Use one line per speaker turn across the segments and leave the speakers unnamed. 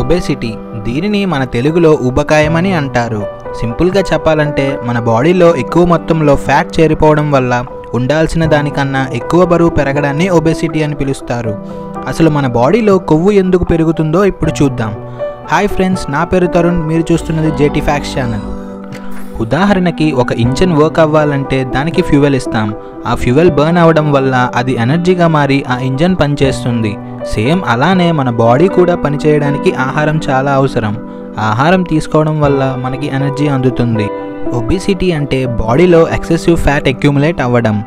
Obesity దీనిని మన తెలుగులో ఊబకాయం అని అంటారు. సింపుల్గా చెప్పాలంటే మన బాడీలో ఎక్కువ మొత్తంలో ఫ్యాట్ చేరిపోవడం వల్ల ఉండాల్సిన దానికన్నా ఎక్కువ బరువు పెరగడాన్ని ఒబేసిటీ అని పిలుస్తారు. అసలు మన బాడీలో కొవ్వు ఎందుకు పెరుగుతుందో ఇప్పుడు చూద్దాం. హాయ్ ఫ్రెండ్స్, నా పేరు తరుణ్, మీరు చూస్తున్నది జేటీ ఫ్యాక్ట్స్ ఛానల్. ఉదాహరణకి ఒక ఇంజిన్ వర్క్ అవ్వాలంటే దానికి ఫ్యూయల్ ఇస్తాం. ఆ ఫ్యూయల్ బర్న్ అవ్వడం వల్ల అది ఎనర్జీగా మారి ఆ ఇంజిన్ పనిచేస్తుంది. సేమ్ అలానే మన బాడీ కూడా పనిచేయడానికి ఆహారం చాలా అవసరం. ఆహారం తీసుకోవడం వల్ల మనకి ఎనర్జీ అందుతుంది. ఒబిసిటీ అంటే బాడీలో ఎక్సెసివ్ ఫ్యాట్ అక్యుములేట్ అవ్వడం.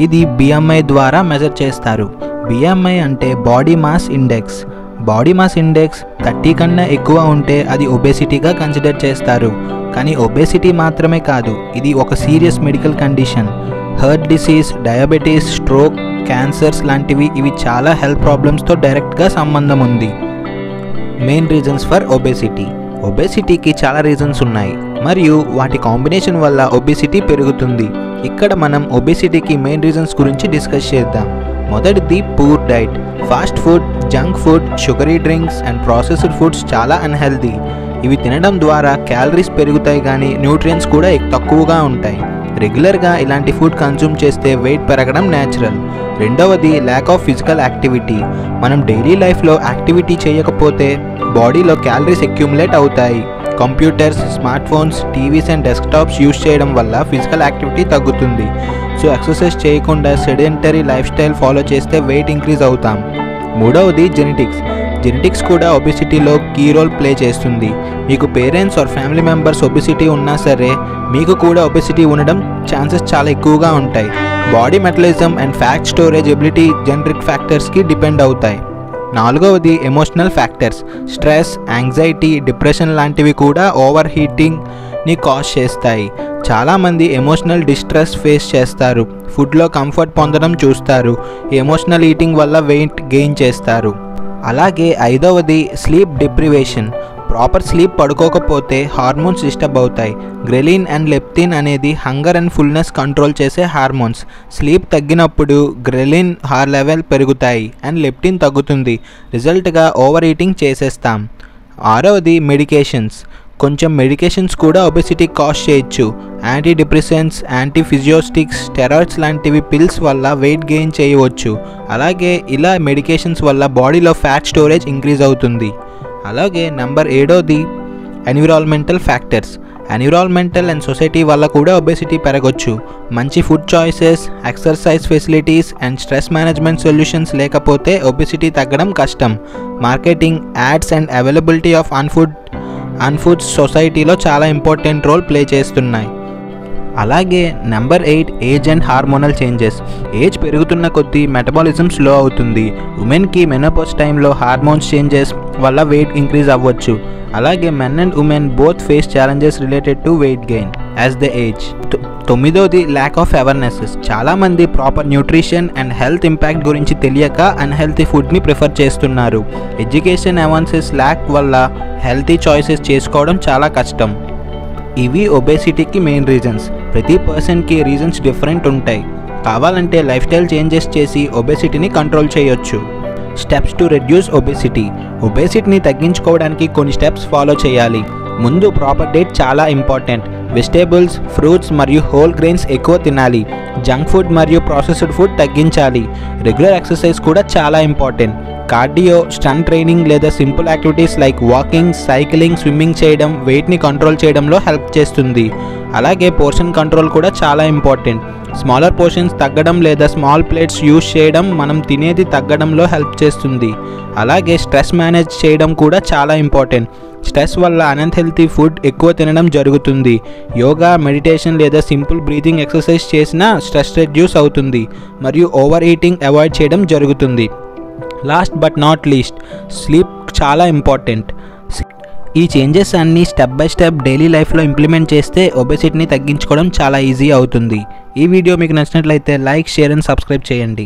ఇది BMI ద్వారా మెజర్ చేస్తారు. BMI అంటే body mass index. Body mass index 30 కన్నా ఎక్కువ ఉంటే అది ఒబేసిటీగా కన్సిడర్ చేస్తారు. కానీ ఒబేసిటీ మాత్రమే కాదు, ఇది ఒక serious medical condition. Heart disease, diabetes, stroke, cancers లాంటివి ఇవి చాలా హెల్త్ ప్రాబ్లమ్స్తో డైరెక్ట్గా సంబంధం ఉంది. Main reasons for obesity. ఒబేసిటీకి చాలా రీజన్స్ ఉన్నాయి మరియు వాటి కాంబినేషన్ వల్ల ఒబేసిటీ పెరుగుతుంది. ఇక్కడ మనం ఒబేసిటీకి మెయిన్ రీజన్స్ గురించి డిస్కస్ చేద్దాం. మొదటిది poor diet. Fast food, junk food, sugary drinks and processed foods చాలా అన్హెల్దీ. ఇవి తినడం ద్వారా క్యాలరీస్ పెరుగుతాయి కానీ న్యూట్రియంట్స్ కూడా తక్కువగా ఉంటాయి. రెగ్యులర్గా ఇలాంటి ఫుడ్ కన్జ్యూమ్ చేస్తే వెయిట్ పెరగడం న్యాచురల్. రెండవది ల్యాక్ ఆఫ్ ఫిజికల్ యాక్టివిటీ. మనం డైలీ లైఫ్లో యాక్టివిటీ చేయకపోతే బాడీలో క్యాలరీస్ అక్యుములేట్ అవుతాయి. Computers, smart phones, TVs and desktops use చేయడం వల్ల ఫిజికల్ యాక్టివిటీ తగ్గుతుంది. సో ఎక్సర్సైజ్ చేయకుండా సెడెంటరీ లైఫ్ స్టైల్ ఫాలో చేస్తే వెయిట్ ఇంక్రీజ్ అవుతాం. మూడవది జెనెటిక్స్. జెనెటిక్స్ కూడా ఒబిసిటీలో కీ రోల్ ప్లే చేస్తుంది. మీకు parents or family members obesity ఉన్నా సరే మీకు కూడా ఒబిసిటీ ఉండడం ఛాన్సెస్ చాలా ఎక్కువగా ఉంటాయి. Body metabolism and fat storage ability genetic ఫ్యాక్టర్స్కి డిపెండ్ అవుతాయి. నాలుగవది emotional factors. Stress, anxiety, depression లాంటివి కూడా ఓవర్ హీటింగ్ని కాజ్ చేస్తాయి. చాలామంది ఎమోషనల్ డిస్ట్రెస్ ఫేస్ చేస్తారు. ఫుడ్లో కంఫర్ట్ పొందడం చూస్తారు. ఎమోషనల్ ఈటింగ్ వల్ల వెయిట్ గెయిన్ చేస్తారు. అలాగే ఐదవది స్లీప్ డిప్రివేషన్. ప్రాపర్ స్లీప్ పడుకోకపోతే హార్మోన్స్ డిస్టర్బ్ అవుతాయి. గ్రెలిన్ అండ్ లెప్టిన్ అనేది హంగర్ అండ్ ఫుల్నెస్ కంట్రోల్ చేసే హార్మోన్స్. స్లీప్ తగ్గినప్పుడు గ్రెలిన్ లెవెల్ పెరుగుతాయి అండ్ లెప్టిన్ తగ్గుతుంది. రిజల్ట్గా ఓవర్ ఈటింగ్ చేసేస్తాం. ఆరవది మెడికేషన్స్. కొంచెం మెడికేషన్స్ కూడా ఒబెసిటీ కాజ్ చేయొచ్చు. యాంటీ డిప్రెసెంట్స్, యాంటీ ఫిజియోస్టిక్స్, స్టెరాయిడ్స్ లాంటివి పిల్స్ వల్ల వెయిట్ గెయిన్ చేయవచ్చు. అలాగే ఇలా మెడికేషన్స్ వల్ల బాడీలో ఫ్యాట్ స్టోరేజ్ ఇంక్రీజ్ అవుతుంది. అలాగే నెంబర్ 7వది environmental factors. Environmental and society వల్ల కూడా ఒబెసిటీ పెరగవచ్చు. మంచి food choices, exercise facilities and stress management solutions లేకపోతే ఒబెసిటీ తగ్గడం కష్టం. Marketing, ads and availability of అన్ఫుడ్స్ సొసైటీలో చాలా ఇంపార్టెంట్ రోల్ ప్లే చేస్తున్నాయి. అలాగే number 8 age and hormonal changes. Age పెరుగుతున్న కొద్దీ మెటబాలిజం స్లో అవుతుంది. ఉమెన్కి మెనోపాజ్ టైంలో హార్మోన్స్ చేంజెస్ వల్ల వెయిట్ ఇంక్రీజ్ అవ్వచ్చు. అలాగే men and women both face challenges related to weight gain as the age. 9వది ల్యాక్ ఆఫ్ అవేర్నెస్. చాలామంది proper nutrition and health impact గురించి తెలియక అన్హెల్తీ ఫుడ్ని ప్రిఫర్ చేస్తున్నారు. ఎడ్యుకేషన్ అవేర్నెస్ ల్యాక్ వల్ల హెల్తీ చాయిసెస్ చేసుకోవడం చాలా కష్టం. ఇవి ఒబేసిటీకి మెయిన్ రీజన్స్. ప్రతి పర్సన్కి రీజన్స్ డిఫరెంట్ ఉంటాయి. కావాలంటే లైఫ్ స్టైల్ చేంజెస్ చేసి ఒబేసిటీని కంట్రోల్ చేయొచ్చు. Steps to reduce obesity. ఒబేసిటీని తగ్గించుకోవడానికి కొన్ని స్టెప్స్ ఫాలో చేయాలి. ముందు ప్రాపర్ డైట్ చాలా ఇంపార్టెంట్. వెజిటేబుల్స్, ఫ్రూట్స్ మరియు హోల్ గ్రెయిన్స్ ఎక్కువ తినాలి. జంక్ ఫుడ్ మరియు ప్రాసెస్డ్ ఫుడ్ తగ్గించాలి. రెగ్యులర్ ఎక్సర్సైజ్ కూడా చాలా ఇంపార్టెంట్. కార్డియో, స్ట్రెంత్ ట్రైనింగ్ లేదా simple activities like walking, cycling, swimming చేయడం వెయిట్ని కంట్రోల్ చేయడంలో హెల్ప్ చేస్తుంది. అలాగే పోర్షన్ కంట్రోల్ కూడా చాలా ఇంపార్టెంట్. స్మాలర్ పోర్షన్స్ తగ్గడం లేదా స్మాల్ ప్లేట్స్ యూజ్ చేయడం మనం తినేది తగ్గడంలో హెల్ప్ చేస్తుంది. అలాగే స్ట్రెస్ మేనేజ్ చేయడం కూడా చాలా ఇంపార్టెంట్. స్ట్రెస్ వల్ల అన్హెల్తీ ఫుడ్ ఎక్కువ తినడం జరుగుతుంది. యోగా, మెడిటేషన్ లేదా సింపుల్ బ్రీతింగ్ ఎక్సర్సైజ్ చేసినా స్ట్రెస్ రెడ్యూస్ అవుతుంది మరియు ఓవర్ ఈటింగ్ అవాయిడ్ చేయడం జరుగుతుంది. Last but not least, sleep చాలా ఇంపార్టెంట్. ఈ చేంజెస్ అన్నీ స్టెప్ బై స్టెప్ డైలీ లైఫ్లో ఇంప్లిమెంట్ చేస్తే ఒబెసిటీని తగ్గించుకోవడం చాలా ఈజీ అవుతుంది. ఈ వీడియో మీకు నచ్చినట్లయితే లైక్, షేర్ అండ్ సబ్స్క్రైబ్ చేయండి.